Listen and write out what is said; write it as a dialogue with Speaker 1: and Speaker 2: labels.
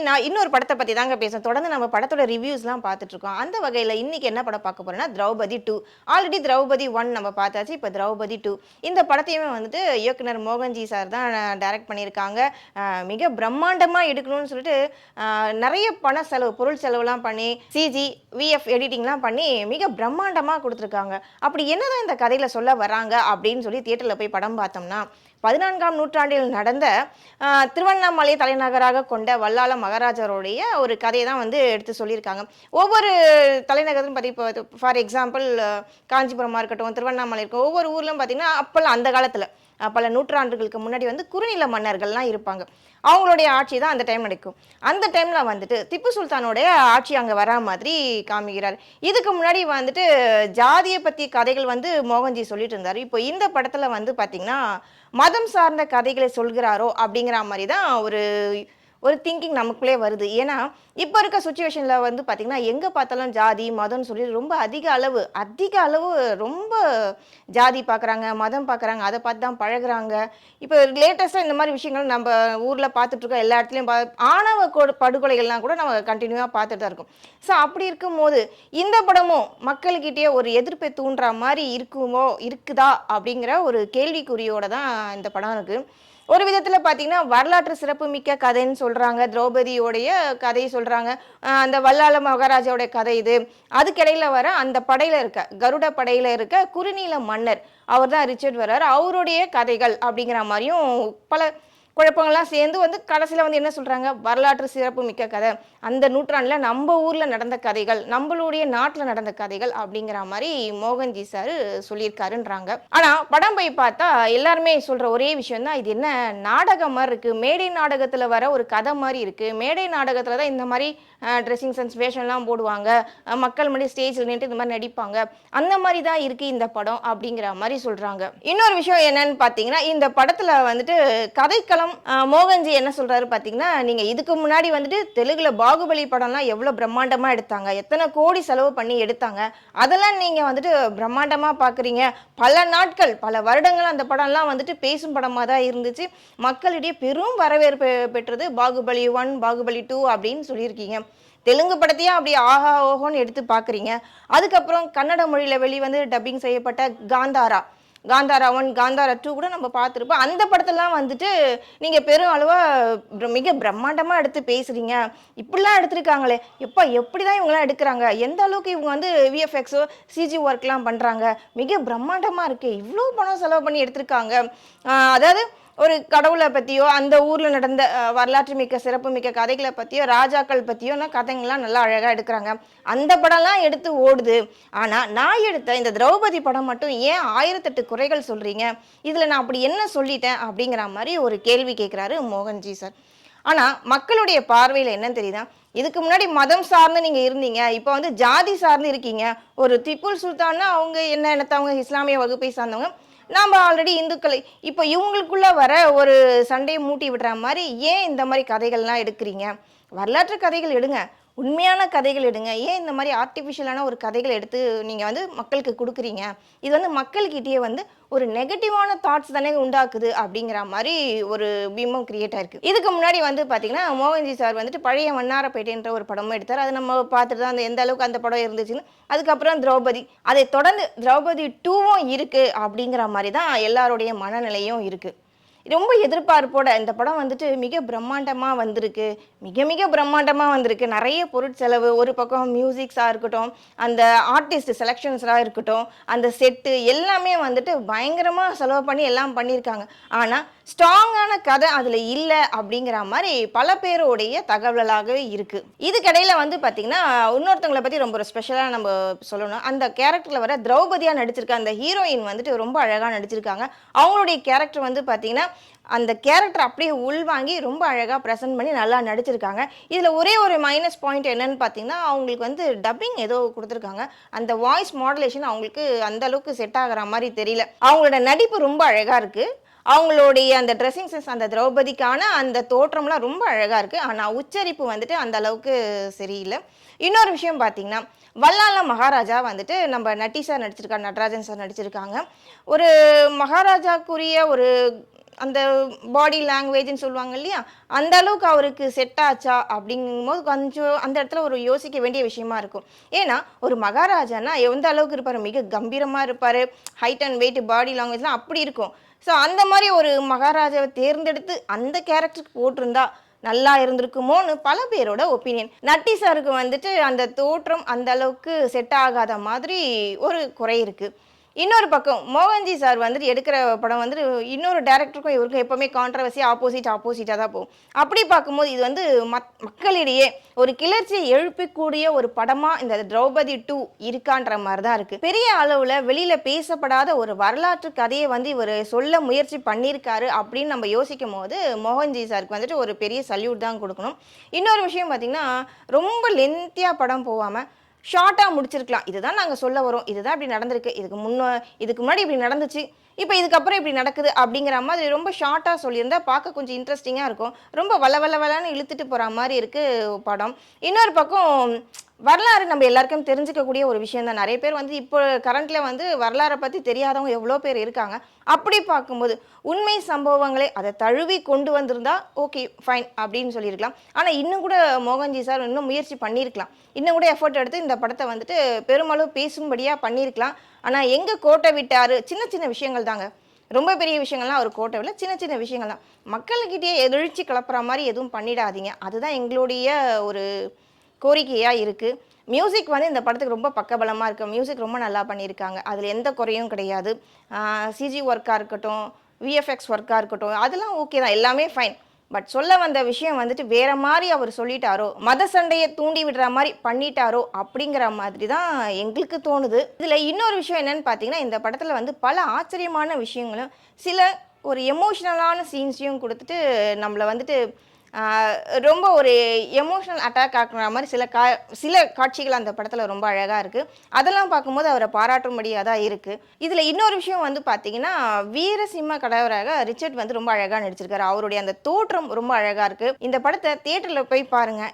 Speaker 1: நான் இன்னொரு படத்த பத்தி தாங்க பேசுறேன். தொடர்ந்து நம்ம படத்தோட ரிவ்யூஸ்லாம் பார்த்துட்டு இருக்கோம். அந்த வகையில இன்னைக்கு என்ன படம் பார்க்க போறோம்னா, திரௌபதி 2. ஆல்ரெடி திரௌபதி 1 நம்ம பார்த்தாச்சு. இப்ப திரௌபதி 2. இந்த படத்தையுமே வந்துட்டு இயக்குனர் மோகன்ஜி சார் தான் டைரக்ட் பண்ணியிருக்காங்க. மிக பிரம்மாண்டமா எடுக்கணும்னு சொல்லிட்டு நெறைய பண செலவு, பொருள் செலவுலாம் பண்ணி, சிஜி, விஎஃப் எடிட்டிங்லாம் பண்ணி மிக பிரம்மாண்டமா குடுத்துருக்காங்க. அப்படி என்னதான் இந்த கதையில சொல்ல வராங்க அப்படின்னு சொல்லி தியேட்டர்ல போய் படம் பார்த்தோம்னா, 14ஆம் நூற்றாண்டில் நடந்த திருவண்ணாமலையை தலைநகராக கொண்ட வல்லால மகாராஜருடைய ஒரு கதையை தான் வந்து எடுத்து சொல்லியிருக்காங்க. ஒவ்வொரு தலைநகரம் பத்தி இப்போ ஃபார் எக்ஸாம்பிள் காஞ்சிபுரமா இருக்கட்டும், திருவண்ணாமலை இருக்கும். ஒவ்வொரு ஊர்லயும் பார்த்தீங்கன்னா, அப்பல்லாம் அந்த காலத்துல பல நூற்றாண்டுகளுக்கு முன்னாடி வந்து குறுநில மன்னர்கள்லாம் இருப்பாங்க. அவங்களுடைய ஆட்சி தான் அந்த டைம் நடக்கும். அந்த டைம்ல வந்துட்டு திப்பு சுல்தானுடைய ஆட்சி அங்க வரா மாதிரி காமிக்கிறார். இதுக்கு முன்னாடி வந்துட்டு ஜாதியை பத்தி கதைகள் வந்து மோகன்ஜி சொல்லிட்டு இருந்தாரு. இப்போ இந்த படத்துல வந்து பாத்தீங்கன்னா மதம் சார்ந்த கதைகளை சொல்கிறாரோ அப்படிங்கிற மாதிரி தான் ஒரு ஒரு திங்கிங் நமக்குள்ளே வருது. ஏன்னா இப்போ இருக்க சுச்சுவேஷன்ல வந்து பார்த்தீங்கன்னா எங்க பார்த்தாலும் ஜாதி மதம்னு சொல்லி ரொம்ப அதிக அளவு ரொம்ப ஜாதி பார்க்குறாங்க, மதம் பார்க்குறாங்க, அதை பார்த்து தான் பழகுறாங்க. இப்போ லேட்டஸ்ட்டாக இந்த மாதிரி விஷயங்கள் நம்ம ஊரில் பார்த்துட்டு இருக்கோம். எல்லா இடத்துலையும் ஆணவ படுகொலைகள்லாம் கூட நம்ம கண்டினியூவாக பார்த்துட்டு தான் இருக்கோம். ஸோ அப்படி இருக்கும்போது இந்த படமும் மக்கள்கிட்டயே ஒரு எதிர்ப்பை தூண்டுற மாதிரி இருக்குதா அப்படிங்கிற ஒரு கேள்விக்குறியோட தான் இந்த படம் இருக்கு. ஒரு விதத்துல பாத்தீங்கன்னா வரலாற்று சிறப்பு மிக்க கதைன்னு சொல்றாங்க. திரௌபதியோடைய கதையை சொல்றாங்க. அந்த வல்லால மகாராஜாவோட கதை இது. அதுக்கிடையில வர அந்த படையில இருக்க கருட படையில இருக்க குறுநில மன்னர் அவர் தான் ரிச்சர்ட் வர்றார். அவருடைய கதைகள் அப்படிங்கிற மாதிரியும் பல குழப்பங்கள்லாம் சேர்ந்து வந்து கடைசியில் வந்து என்ன சொல்கிறாங்க, வரலாற்று சிறப்பு மிக்க கதை, அந்த நூற்றாண்டில் நம்ம ஊரில் நடந்த கதைகள், நம்மளுடைய நாட்டில் நடந்த கதைகள் அப்படிங்கிற மாதிரி மோகன்ஜி சார் சொல்லியிருக்காருன்றாங்க. ஆனால் படம் போய் பார்த்தா எல்லாருமே சொல்கிற ஒரே விஷயம் தான், இது என்ன நாடகம் மாதிரி இருக்குது, மேடை நாடகத்தில் வர ஒரு கதை மாதிரி இருக்குது, மேடை நாடகத்தில் தான் இந்த மாதிரி ட்ரெஸ்ஸிங் சென்ஸ் வேஷன்லாம் போடுவாங்க, மக்கள் முன்னாடி ஸ்டேஜில் நின்று இந்த மாதிரி நடிப்பாங்க, அந்த மாதிரி தான் இருக்குது இந்த படம் அப்படிங்கிற மாதிரி சொல்கிறாங்க. இன்னொரு விஷயம் என்னன்னு பார்த்தீங்கன்னா, இந்த படத்தில் வந்துட்டு கதைக்களம் மோகன்ஜி என்ன சொல்றாரு பாத்தீங்கன்னா, நீங்க இதுக்கு முன்னாடி வந்துட்டு தெலுங்குல பாகுபலி படம்லாம் எவ்வளவு பிரம்மாண்டமா எடுத்தாங்க, எத்தனை கோடி செலவு பண்ணி எடுத்தாங்க, அதெல்லாம் நீங்க வந்துட்டு பிரம்மாண்டமா பாக்குறீங்க. பல நாட்கள் பல வருடங்கள் அந்த படம்லாம் வந்துட்டு பேசும் படமா தான் இருந்துச்சு. மக்களிடையே பெரும் வரவேற்பு பெற்றது. பாகுபலி 1 பாகுபலி 2 அப்படின்னு சொல்லியிருக்கீங்க. தெலுங்கு படத்தையும் அப்படி ஆஹா ஓஹோன்னு எடுத்து பாக்குறீங்க. அதுக்கப்புறம் கன்னட மொழியில வெளிவந்து டப்பிங் செய்யப்பட்ட காந்தாரா 1 காந்தாரா 2 கூட நம்ம பார்த்துருப்போம். அந்த படத்தெல்லாம் வந்துட்டு நீங்கள் பெரும் அளவாக மிக பிரம்மாண்டமாக எடுத்து பேசுகிறீங்க. இப்படிலாம் எடுத்திருக்காங்களே, எப்படி தான் இவங்களாம் எடுக்கிறாங்க, எந்த அளவுக்கு இவங்க வந்து விஎஃப்எக்ஸோ சிஜி ஒர்க்லாம் பண்ணுறாங்க, மிக பிரம்மாண்டமாக இருக்குது, இவ்வளோ பணம் செலவு பண்ணி எடுத்திருக்காங்க. அதாவது ஒரு கடவுளை பற்றியோ அந்த ஊரில் நடந்த வரலாற்று மிக்க சிறப்பு மிக்க கதைகளை பற்றியோ ராஜாக்கள் பற்றியோ கதைங்கள்லாம் நல்லா அழகாக எடுக்கிறாங்க. அந்த படம்லாம் எடுத்து ஓடுது. ஆனால் நான் எடுத்த இந்த திரௌபதி படம் மட்டும் ஏன் 1008 குறைகள் சொல்கிறீங்க, இதில் நான் அப்படி என்ன சொல்லிட்டேன் அப்படிங்கிற மாதிரி ஒரு கேள்வி கேட்குறாரு மோகன்ஜி சார். ஆனால் மக்களுடைய பார்வையில் என்னன்னு தெரியுதா, இதுக்கு முன்னாடி மதம் சார்ந்து நீங்கள் இருந்தீங்க, இப்போ வந்து ஜாதி சார்ந்து இருக்கீங்க. ஒரு திப்பு சுல்தான்னா அவங்க என்ன இனத்தவங்க, இஸ்லாமிய வகுப்பை சார்ந்தவங்க, நாம் ஆல்ரெடி இந்துக்களை, இப்போ இவங்களுக்குள்ள வர ஒரு சண்டையை மூட்டி விடுற மாதிரி ஏன் இந்த மாதிரி கதைகள்லாம் எடுக்கிறீங்க? வரலாற்று கதைகள் எடுங்க, உண்மையான கதைகள் எடுங்க. ஏன் இந்த மாதிரி ஆர்டிஃபிஷியலான ஒரு கதைகள் எடுத்து நீங்கள் வந்து மக்களுக்கு கொடுக்குறீங்க? இது வந்து மக்கள்கிட்டயே வந்து ஒரு நெகட்டிவான தாட்ஸ் தானே உண்டாக்குது அப்படிங்கிற மாதிரி ஒரு பிம்பம் கிரியேட் ஆயிருக்கு. இதுக்கு முன்னாடி வந்து பார்த்தீங்கன்னா மோகன்ஜி சார் வந்துட்டு பழைய வண்ணாரப்பேட்டைன்ற ஒரு படமும் எடுத்தார். அதை நம்ம பார்த்துட்டு தான் எந்த அளவுக்கு அந்த படம் இருந்துச்சுன்னு. அதுக்கப்புறம் திரௌபதி, அதை தொடர்ந்து திரௌபதி 2வும் இருக்குது அப்படிங்கிற மாதிரி தான் எல்லாருடைய மனநிலையும் இருக்குது. ரொம்ப எதிர்பார்ப்போட இந்த படம் வந்துட்டு மிக பிரம்மாண்டமாக வந்திருக்கு, மிக பிரம்மாண்டமாக வந்திருக்கு. நிறைய பொருட்செலவு, ஒரு பக்கம் மியூசிக்ஸாக இருக்கட்டும், அந்த ஆர்டிஸ்ட் செலெக்ஷன்ஸாக இருக்கட்டும், அந்த செட்டு எல்லாமே வந்துட்டு பயங்கரமாக செலவு பண்ணி எல்லாம் பண்ணியிருக்காங்க. ஆனால் ஸ்ட்ராங்கான கதை அதில் இல்லை அப்படிங்கிற மாதிரி பல பேருடைய தகவலாக இருக்குது. இதுக்கிடையில் வந்து பார்த்திங்கன்னா இன்னொருத்தவங்களை பற்றி ரொம்ப ஸ்பெஷலாக நம்ம சொல்லணும். அந்த கேரக்டரில் வர திரௌபதியாக நடிச்சிருக்க அந்த ஹீரோயின் வந்துட்டு ரொம்ப அழகாக நடிச்சிருக்காங்க. அவங்களுடைய கேரக்டர் வந்து பார்த்திங்கன்னா அந்த கேரக்டர் அப்படியே உள்வாங்கி ரொம்ப அழகாக ப்ரெசென்ட் பண்ணி நல்லா நடிச்சிருக்காங்க. இதில் ஒரே ஒரு மைனஸ் பாயிண்ட் என்னன்னு பார்த்தீங்கன்னா, அவங்களுக்கு வந்து டப்பிங் ஏதோ கொடுத்துருக்காங்க. அந்த வாய்ஸ் மாடுலேஷன் அவங்களுக்கு அந்த அளவுக்கு செட் ஆகிற மாதிரி தெரியல. அவங்களோட நடிப்பு ரொம்ப அழகாக இருக்குது. அவங்களுடைய அந்த ட்ரெஸ்ஸிங் சென்ஸ், அந்த திரௌபதிக்கான அந்த தோற்றம்லாம் ரொம்ப அழகாக இருக்குது. ஆனால் உச்சரிப்பு வந்துட்டு அந்த அளவுக்கு சரியில்லை. இன்னொரு விஷயம் பார்த்தீங்கன்னா, வல்லால மகாராஜா வந்துட்டு நம்ம நட்டி சார் நடிச்சிருக்காங்க, நடராஜன் சார் நடிச்சிருக்காங்க. ஒரு மகாராஜாக்குரிய ஒரு அந்த பாடி லாங்குவேஜ்ன்னு சொல்லுவாங்க இல்லையா? அந்த அளவுக்கு அவருக்கு செட் ஆச்சா? அப்படிங்கும்போது கொஞ்சம் அந்த இடத்துல ஒரு யோசிக்க வேண்டிய விஷயமா இருக்கும். ஏன்னா, ஒரு மகாராஜான்னா எந்த அளவுக்கு இருப்பாரு? மிக கம்பீரமா இருப்பாரு. ஹைட் அண்ட் வெயிட் பாடி லாங்குவேஜ்லாம் அப்படி இருக்கும். ஸோ அந்த மாரி ஒரு மகாராஜாவ தேர்ந்தெடுத்து அந்த கேரக்டருக்கு போட்டிருந்தா நல்லா இருந்திருக்குமோன்னு பல பேரோட ஒப்பீனியன். நட்டி சாருக்கு வந்துட்டு அந்த தோற்றம் அந்த அளவுக்கு செட் ஆகாத மாதிரி ஒரு குறை இருக்கு. இன்னொரு பக்கம் மோகன்ஜி சார் வந்துட்டு எடுக்கிற படம் வந்துட்டு இன்னொரு டைரக்டருக்கும் இவருக்கும் எப்பவுமே கான்ட்ரவர்சி ஆப்போசிட்டா தான் போகும். அப்படி பார்க்கும்போது இது வந்து மக்களிடையே ஒரு கிளர்ச்சியை எழுப்பக்கூடிய ஒரு படமா இந்த திரௌபதி 2 இருக்கான்ற மாதிரி தான் இருக்கு. பெரிய அளவுல வெளியில பேசப்படாத ஒரு வரலாற்று கதையை வந்து இவர் சொல்ல முயற்சி பண்ணியிருக்காரு அப்படின்னு நம்ம யோசிக்கும் போது மோகன்ஜி சாருக்கு வந்துட்டு ஒரு பெரிய சல்யூட் தான் கொடுக்கணும். இன்னொரு விஷயம் பார்த்தீங்கன்னா, ரொம்ப லென்த்தியா படம் போகாம ஷார்ட்டா முடிச்சிருக்கலாம். இதுதான் நாங்க சொல்ல வரோம். இதுதான் இப்படி நடந்திருக்கு. இதுக்கு முன்னாடி இப்படி நடந்துச்சு. இப்ப இதுக்கப்புறம் இப்படி நடக்குது அப்படிங்கிற மாதிரி ரொம்ப ஷார்ட்டா சொல்லியிருந்தா பார்க்க கொஞ்சம் இன்ட்ரெஸ்டிங்கா இருக்கும். ரொம்ப வளவளன்னு இழுத்துட்டு போற மாரி இருக்கு படம். இன்னொரு பக்கம் வரலாறு நம்ம எல்லாருக்கும் தெரிஞ்சுக்கக்கூடிய ஒரு விஷயம் தான். நெறைய பேர் வந்து இப்போ கரண்ட்ல வந்து வரலாற பத்தி தெரியாதவங்க எவ்வளோ பேர் இருக்காங்க. அப்படி பார்க்கும்போது உண்மை சம்பவங்களை அத தழுவி கொண்டு வந்திருந்தா ஓகே, ஃபைன் அப்படின்னு சொல்லியிருக்கலாம். ஆனா இன்னும் கூட மோகன்ஜி சார் இன்னும் முயற்சி பண்ணியிருக்கலாம். இன்னும் கூட எஃபோர்ட் எடுத்து இந்த படத்த வந்துட்டு பெருமளவு பேசும்படியா பண்ணியிருக்கலாம். ஆனா எங்க கோட்ட விட்டாரு? சின்ன சின்ன விஷயங்கள் தாங்க. ரொம்ப பெரிய விஷயங்கள்லாம் அவர் கோட்ட விடல. சின்ன சின்ன விஷயங்கள் தான். மக்கள்கிட்டயே எழுச்சி கிளப்புற மாரி எதுவும் பண்ணிடாதீங்க. அதுதான் எங்களுடைய ஒரு கோரிக்கையா இருக்கு. மியூசிக் வந்து இந்த படத்துக்கு ரொம்ப பக்கபலமா இருக்கு. மியூசிக் ரொம்ப நல்லா பண்ணியிருக்காங்க. அதுல எந்த குறையும் கிடையாது. சிஜி ஒர்க்கா இருக்கட்டும், விஎஃப்எக்ஸ் ஒர்க்கா இருக்கட்டும், அதெல்லாம் ஓகே தான். எல்லாமே ஃபைன். பட் சொல்ல வந்த விஷயம் வந்துட்டு வேற மாரி அவர் சொல்லிட்டாரோ, மத சண்டைய தூண்டி விடுற மாரி பண்ணிட்டாரோ, அப்படிங்கிற மாதிரி தான் எங்களுக்கு தோணுது. இதுல இன்னொரு விஷயம் என்னன்னு பார்த்தீங்கன்னா, இந்த படத்துல வந்து பல ஆச்சரியமான விஷயங்களும், சில ஒரு எமோஷனலான சீன்ஸையும் குடுத்துட்டு, நம்மள வந்துட்டு ஆ ரொம்ப ஒரு எமோஷனல் அட்டாக் ஆக்குற மாரி சில காட்சிகள் அந்த படத்துல ரொம்ப அழகா இருக்கு. அதெல்லாம் பார்க்கும்போது அவர பாராட்டும்படியா தான் இருக்கு. இதுல இன்னொரு விஷயம் வந்து பார்த்தீங்கன்னா, வீரசிம்ம கடவுராக ரிச்சர்ட் வந்து ரொம்ப அழகா நடிச்சிருக்காரு. அவருடைய அந்த தோற்றம் ரொம்ப அழகா இருக்கு. இந்த படத்த தியேட்டர்ல போய் பாருங்க.